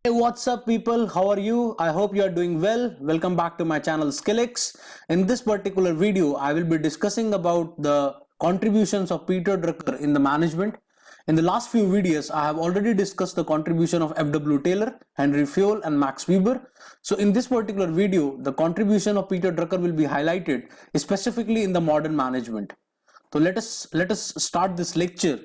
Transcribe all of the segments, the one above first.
Hey, what's up, people? How are you? I hope you are doing well. Welcome back to my channel Skillix. In this particular video, I will be discussing about the contributions of Peter Drucker in the management. In the last few videos, I have already discussed the contribution of F.W. Taylor, Henry Fayol, and Max Weber. So in this particular video, the contribution of Peter Drucker will be highlighted specifically in the modern management. So let us start this lecture.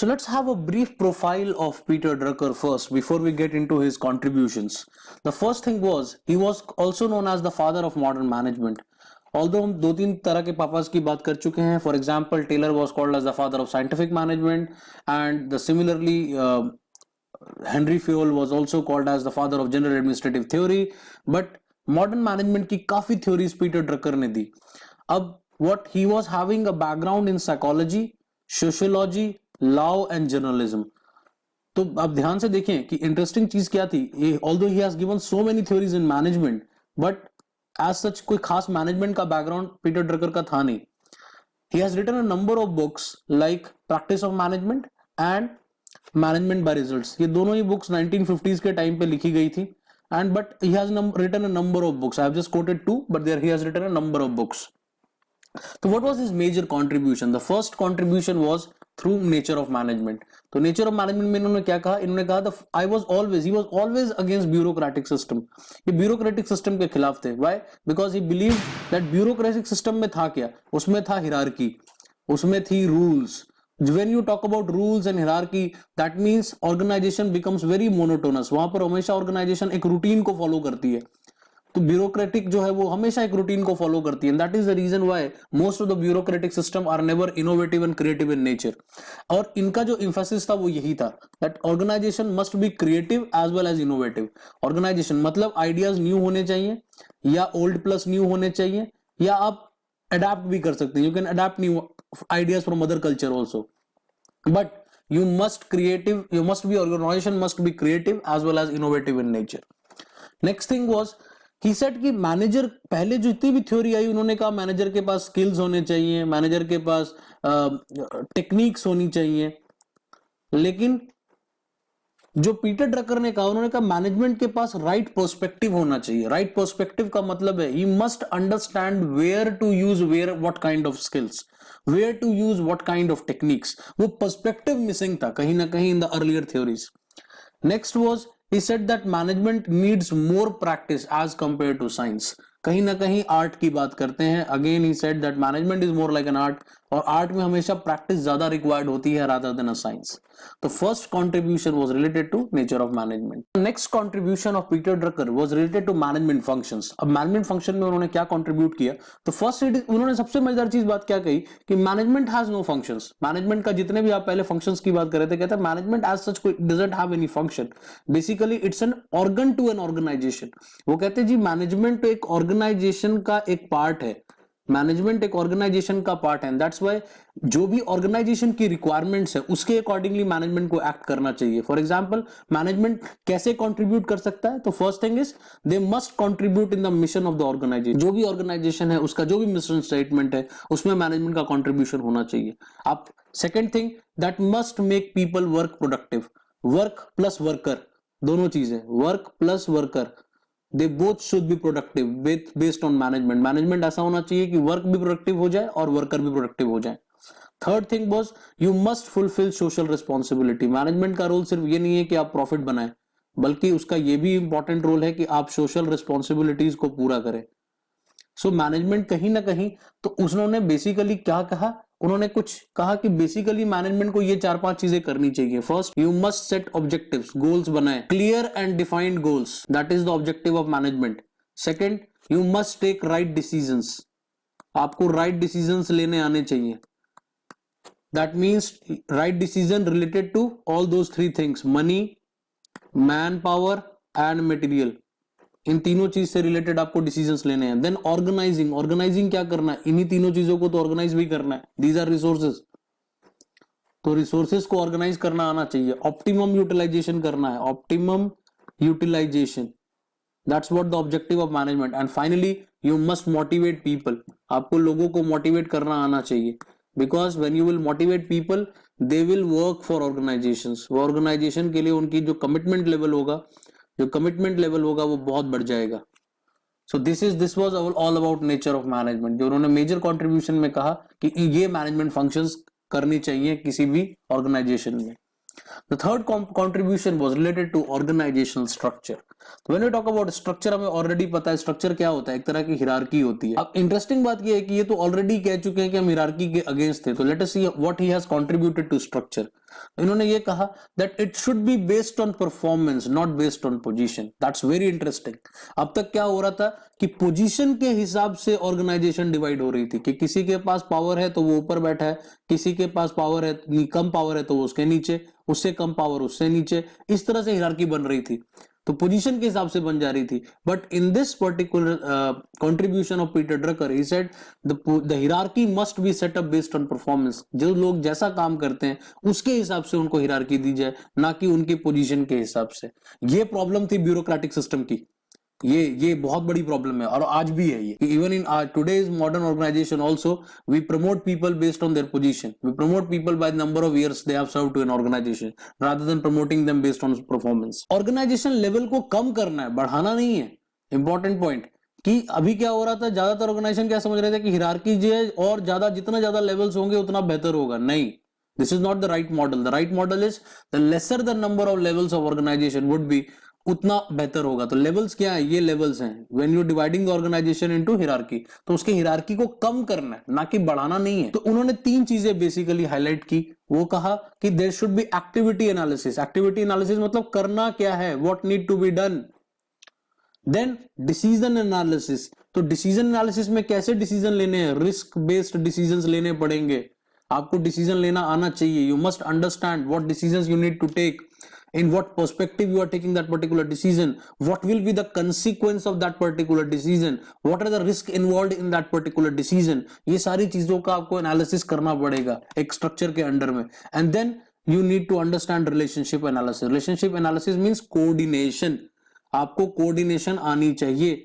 So let's have a brief profile of Peter Drucker first before we get into his contributions. The first thing was, he was also known as the father of modern management. Although हम दो तीन तरह के papa's की बात कर चुके हैं, for example, Taylor was called as the father of scientific management, and similarly Henry Fayol was also called as the father of general administrative theory. But modern management की काफी theories Peter Drucker ने दी. अब what he was having a background in psychology, sociology, law and journalism. तो आप ध्यान से देखें कि इंटरेस्टिंग चीज क्या थी. Although he has given so many theories in management, but as such कोई खास मैनेजमेंट का बैकग्राउंड पीटर ड्रकर का था नहीं. He has written a number of books like practice of management and management by results. ये दोनों ही books 1950s के time पे लिखी गई थी. And but he has written a number of books. I have just quoted two, but there he has written a number of books. So what was his major contribution? The first contribution was through nature of management. तो nature of management में इन्होंने क्या कहा? इन्होंने कहा he was always against bureaucratic system. ये bureaucratic system के खिलाफ थे. Why? Because he believed that bureaucratic system में था क्या? उसमें था hierarchy, उसमें थी rules. When you talk about rules and hierarchy, that means organization becomes very monotonous. वहां पर हमेशा organization एक routine को follow करती है. तो ब्यूरोक्रेटिक जो है वो हमेशा एक रूटीन को फॉलो करती है. That is the reason why most of the bureaucratic system are never innovative and creative in nature. और इनका जो इंफेसिस था वो यही था that organisation must be creative as well as innovative. Organisation मतलब आइडियाज न्यू होने चाहिए या ओल्ड प्लस न्यू होने चाहिए, या आप अडेप्ट भी कर सकते हैं. You can adapt new ideas from other culture also, but you must be organization must be creative as well as innovative in nature. Next thing was, he said कि manager, पहले जितनी भी थ्योरी आई उन्होंने कहा मैनेजर के पास skills होने चाहिए, manager के पास टेक्निक्स होनी चाहिए. लेकिन जो पीटर ड्रकर ने कहा, उन्होंने कहा मैनेजमेंट के पास राइट पर्सपेक्टिव होना चाहिए. राइट पर्सपेक्टिव का मतलब है he must understand where to use where what kind of skills, where to use what kind of techniques. वो पर्सपेक्टिव मिसिंग था कहीं ना कहीं in the earlier theories. Next was, he said that management needs more practice as compared to science. कहीं ना कहीं art की बात करते हैं. Again he said that management is more like an art, और आर्ट में हमेशा प्रैक्टिस ज्यादा रिक्वायर्ड होती है rather than a science. The first contribution was related to nature of management. The next contribution of Peter Drucker was related to management functions. अब management function में उन्होंने क्या contribute किया? तो first उन्होंने सबसे मजेदार चीज बात क्या कही कि management has no functions. management का जितने भी आप पहले functions की बात कर रहे थे, कहते हैं management as such doesn't have any function. Basically it's an organ to an organization. वो कहते हैं जी management तो एक organization का एक part है. मैनेजमेंट एक ऑर्गेनाइजेशन का पार्ट है. दैट्स व्हाई जो भी ऑर्गेनाइजेशन की रिक्वायरमेंट्स है उसके अकॉर्डिंगली मैनेजमेंट को एक्ट करना चाहिए. फॉर एग्जांपल, मैनेजमेंट कैसे कंट्रीब्यूट कर सकता है? तो first thing is they must contribute in the mission of the organisation. जो भी ऑर्गेनाइजेशन है उसका जो भी मिशन स्टेटमेंट है उसमें मैनेजमेंट का कंट्रीब्यूशन होना चाहिए. आप second thing, that must make people work productive. Work plus worker, दोनों चीजें, work plus worker, they both should be productive based on management. Management ऐसा होना चाहिए कि वर्क भी प्रोडक्टिव हो जाए और वर्कर भी प्रोडक्टिव हो जाए. Third thing was, you must fulfil social responsibility. Management का रोल सिर्फ ये नहीं है कि आप प्रॉफिट बनाएं, बल्कि उसका ये भी इंपॉर्टेंट रोल है कि आप सोशल रिस्पॉन्सिबिलिटीज को पूरा करें. सो मैनेजमेंट कहीं ना कहीं, तो उन्होंने बेसिकली क्या कहा, उन्होंने कुछ कहा कि बेसिकली मैनेजमेंट को ये 4-5 चीजें करनी चाहिए. First, you must set objectives, goals बनाए, clear and defined goals, that is the objective of management. Second, you must take right decisions, आपको राइट डिसीजंस लेने आने चाहिए. That means right decision related to all those 3 things, money, man power and material. इन तीनों चीज से related आपको decisions लेने हैं. देन ऑर्गेनाइजिंग, ऑर्गेनाइजिंग क्या करना है? इन्हीं तीनों चीजों को तो ऑर्गेनाइज भी करना है. दीज आर रिसोर्सेज, तो रिसोर्सेज को ऑर्गेनाइज करना आना चाहिए. ऑप्टिमम यूटिलाइजेशन करना है. Optimum utilization. That's what the objective of management. And finally, you must motivate people. आपको लोगों को motivate करना आना चाहिए, because when you will motivate people, they will work for organizations. वो organization के लिए उनकी जो commitment level होगा, वो बहुत बढ़ जाएगा. So this was all about nature of management. जो उन्होंने major contribution में कहा कि ये management functions करनी चाहिए किसी भी organization में. The third contribution was related to organizational structure. तो when we talk about structure, हमें already पता है structure क्या होता है, एक तरह की hierarchy होती है. अब interesting बात ये है कि ये तो already कह चुके हैं कि हम hierarchy के against थे. तो let us see what he has contributed to structure. इन्होंने ये कहा that it should be based on performance, not based on position. That's very interesting. अब तक क्या हो रहा था कि पोजीशन के हिसाब से ऑर्गेनाइजेशन डिवाइड हो रही थी कि किसी के पास पावर है तो वो ऊपर बैठा है, किसी के पास पावर है, कम पावर है तो वो उसके नीचे, उससे कम पावर उससे नीचे, इस तरह से हिरार्की बन रही थी. तो पोजीशन के हिसाब से बन जा रही थी. But in this particular contribution of Peter Drucker, he said the hierarchy must be set up based on performance. जो लोग जैसा काम करते हैं उसके हिसाब से उनको हिरार्की दी जाए, ना कि उनकी पोजीशन के हिसाब से. ये प्रॉब्लम थी ब्यूरोक्रेटिक सिस्टम की. ये बहुत बड़ी प्रॉब्लम है और आज भी है ये. Even in today's modern organisation also we promote people based on their position. We promote people by the number of years they have served to an organisation rather than promoting them based on performance. Organisation level को कम करना है, बढ़ाना नहीं है. Important point कि अभी क्या हो रहा था, ज्यादातर ऑर्गेनाइजेशन क्या समझ रहे थे कि हिरार्की जो है और जितना ज्यादा लेवल्स होंगे उतना बेहतर होगा. नहीं, this is not the right model. The right model is the lesser the number of levels of organisation would be, उतना बेहतर होगा. तो लेवल्स क्या है? ये लेवल्स हैं. When you dividing the organisation into hierarchy, तो उसके हिरार्की को कम करना है, ना कि बढ़ाना नहीं है. तो उन्होंने 3 चीजें बेसिकली हाईलाइट की. वो कहा कि there should be activity analysis. Activity analysis मतलब करना क्या है, what need to be done. Then decision analysis. तो डिसीजन एनालिसिस में कैसे डिसीजन लेने हैं, रिस्क बेस्ड डिसीजंस लेने पड़ेंगे. आपको डिसीजन लेना आना चाहिए. You must understand what decisions you need to take, in what perspective you are taking that particular decision, what will be the consequence of that particular decision, what are the risk involved in that particular decision. ये सारी चीजों का आपको analysis करना पड़ेगा एक structure के under में. And then you need to understand relationship analysis. Relationship analysis means coordination. आपको कोऑर्डिनेशन आनी चाहिए.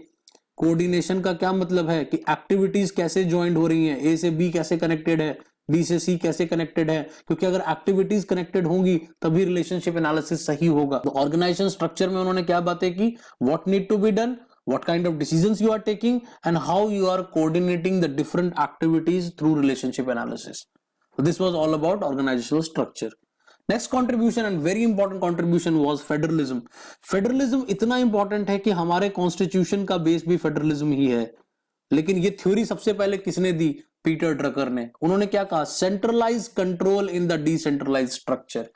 कोऑर्डिनेशन का क्या मतलब है कि एक्टिविटीज कैसे ज्वाइंट हो रही हैं, ए से बी कैसे कनेक्टेड है, बी से सी कैसे कनेक्टेड है, क्योंकि अगर एक्टिविटीज कनेक्टेड होंगी तभी रिलेशनशिप एनालिसिस सही होगा. तो ऑर्गेनाइजेशन स्ट्रक्चर में उन्होंने क्या बातें की, what need to be done, what kind of decisions you are taking, and how you are coordinating the different activities through relationship analysis. So this was all about organizational structure. Next contribution and very important contribution was federalism. Federalism इतना important है कि हमारे constitution का base भी federalism ही है. लेकिन ये theory सबसे पहले किसने दी? पीटर ड्रकर ने. उन्होंने क्या कहा? Centralize control in the decentralize structure.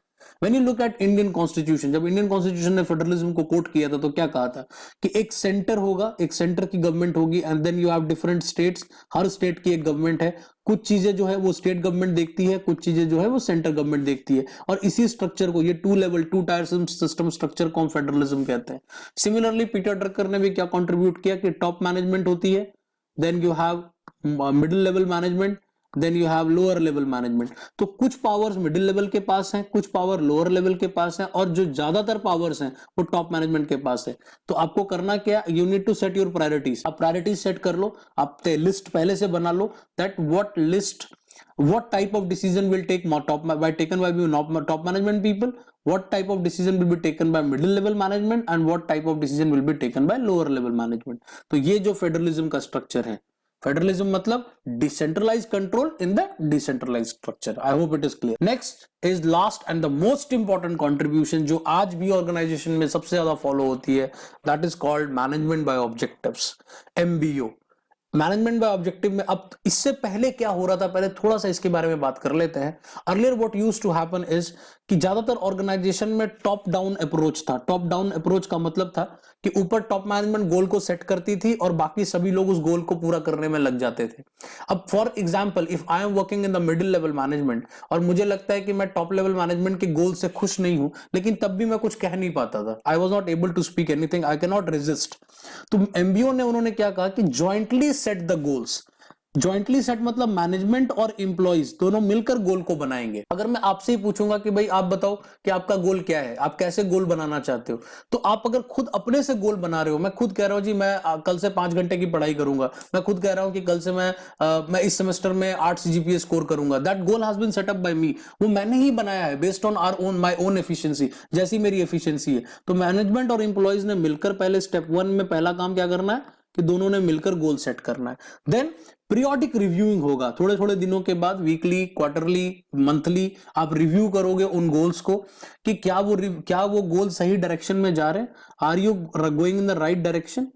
When you look at Indian Constitution, जब इंडियन कॉन्स्टिट्यूशन ने फेडरलिज्म को कोट किया था तो क्या कहा था कि एक सेंटर होगा, एक सेंटर की गवर्नमेंट होगी, and then you have different states. हर स्टेट की एक गवर्नमेंट है. कुछ चीजें जो है वो स्टेट गवर्नमेंट देखती है, कुछ चीजें जो है वो सेंटर गवर्नमेंट देखती है. और इसी स्ट्रक्चर को, ये 2 टायर सिस्टम स्ट्रक्चर को हम फेडरलिज्म कहते हैं. सिमिलरली पीटर ड्रकर ने भी क्या कॉन्ट्रीब्यूट किया कि टॉप मैनेजमेंट होती है, then you have middle level management, then you have lower level management. तो कुछ पावर्स मिडिल लेवल के पास हैं, कुछ पावर लोअर लेवल के पास हैं, और जो ज्यादातर पावर्स हैं वो टॉप मैनेजमेंट के पास है. तो आपको करना क्या, you need to set your priorities. आप प्रायोरिटीज सेट कर लो, आप लिस्ट पहले से बना लो that what type of decision will take taken by top management people, what type of decision will be taken by middle level management, and what type of decision will be taken by lower level management. तो ये जो federalism का structure है, federalism मतलब decentralize control in the decentralize structure. I hope it is clear. Next is last and the most important contribution जो आज भी organisation में सबसे ज्यादा फॉलो होती है, that is called management by objectives, MBO. Management by objective में अब इससे पहले क्या हो रहा था, पहले थोड़ा सा इसके बारे में बात कर लेते हैं. Earlier what used to happen is कि ज्यादातर ऑर्गेनाइजेशन में टॉप डाउन अप्रोच था. टॉप डाउन अप्रोच का मतलब था कि ऊपर टॉप मैनेजमेंट गोल को सेट करती थी और बाकी सभी लोग उस गोल को पूरा करने में लग जाते थे. अब for example, if I am working in the middle level management और मुझे लगता है कि मैं टॉप लेवल मैनेजमेंट के गोल से खुश नहीं हूं, लेकिन तब भी मैं कुछ कह नहीं पाता था. I was not able to speak anything, I can not resist. तो MBO ने उन्होंने क्या कहा कि jointly set the goals. Jointly set मतलब मैनेजमेंट और एम्प्लॉइज दोनों मिलकर गोल को बनाएंगे। अगर मैं आपसे ही पूछूंगा कि भाई आप बताओ कि आपका गोल क्या है, आप कैसे गोल बनाना चाहते हो, तो आप अगर खुद अपने से गोल बना रहे हो, मैं खुद कह रहा हूं जी मैं कल से 5 घंटे की पढ़ाई करूंगा, मैं खुद कह रहा हूं कि कल से मैं इस सेमेस्टर में 8 CGPA स्कोर करूंगा, that goal has been set up by me, वो मैंने ही बनाया है based on our own my own efficiency, जैसी मेरी एफिशिएंसी है। तो मैनेजमेंट और एम्प्लॉइज ने मिलकर पहले स्टेप 1 में पहला काम क्या करना है कि दोनों ने मिलकर गोल सेट करना है। देन पीरियोडिक रिव्यूइंग होगा, थोड़े थोड़े दिनों के बाद, वीकली, क्वार्टरली, मंथली आप रिव्यू करोगे उन गोल्स को कि क्या वो गोल सही डायरेक्शन में जा रहे हैं, are you going in the right direction.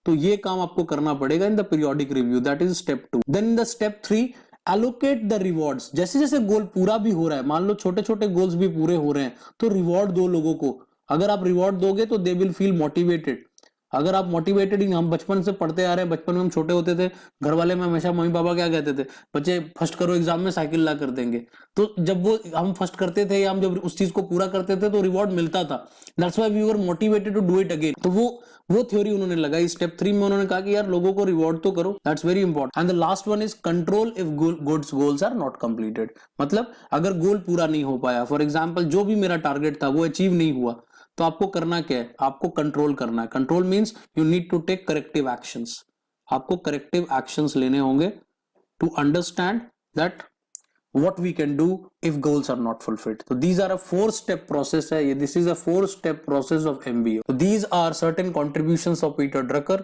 तो ये काम आपको करना पड़ेगा in the periodic review, that is step 2। Then in the step 3 allocate the rewards. जैसे जैसे गोल पूरा भी हो रहा है, मान लो छोटे छोटे गोल्स भी पूरे हो रहे हैं, तो रिवॉर्ड दो लोगों को। अगर आप रिवॉर्ड दोगे तो दे विल फील मोटिवेटेड। अगर आप मोटिवेटेड ही, हम बचपन से पढ़ते आ रहे हैं, बचपन में हम छोटे होते थे, घर वाले में हमेशा मम्मी पापा क्या कहते थे, बच्चे फर्स्ट करो एग्जाम में, साइकिल ला कर देंगे। तो जब वो हम फर्स्ट करते थे या हम जब उस चीज को पूरा करते थे तो रिवॉर्ड मिलता था, that's why we were motivated to do it again. तो वो थ्योरी उन्होंने लगाई। स्टेप 3 में उन्होंने कहा कि यार लोगों को रिवॉर्ड तो करो, that's very important. And the last one is control if goals are not completed. मतलब अगर गोल पूरा नहीं हो पाया, फॉर एग्जाम्पल जो भी मेरा टारगेट था वो अचीव नहीं हुआ, तो आपको करना क्या है, आपको कंट्रोल करना है। Control means you need to take corrective actions. आपको करेक्टिव एक्शंस लेने होंगे to understand that what we can do if goals are not fulfilled. So these are a 4-step process है, this is a 4-step process of MBO. So these are certain contributions of Peter Drucker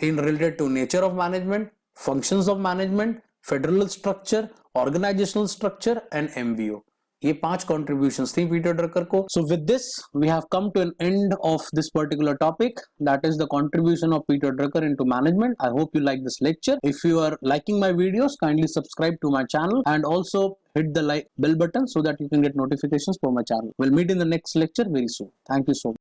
in related to nature of management, functions of management, federal structure, organizational structure and MBO. ये 5 contributions थी Peter Drucker को। So with this we have come to an end of this particular topic, that is the contribution of Peter Drucker into management. I hope you like this lecture. If you are liking my videos, kindly subscribe to my channel and also hit the like bell button so that you can get notifications for my channel. We'll meet in the next lecture very soon. Thank you so much.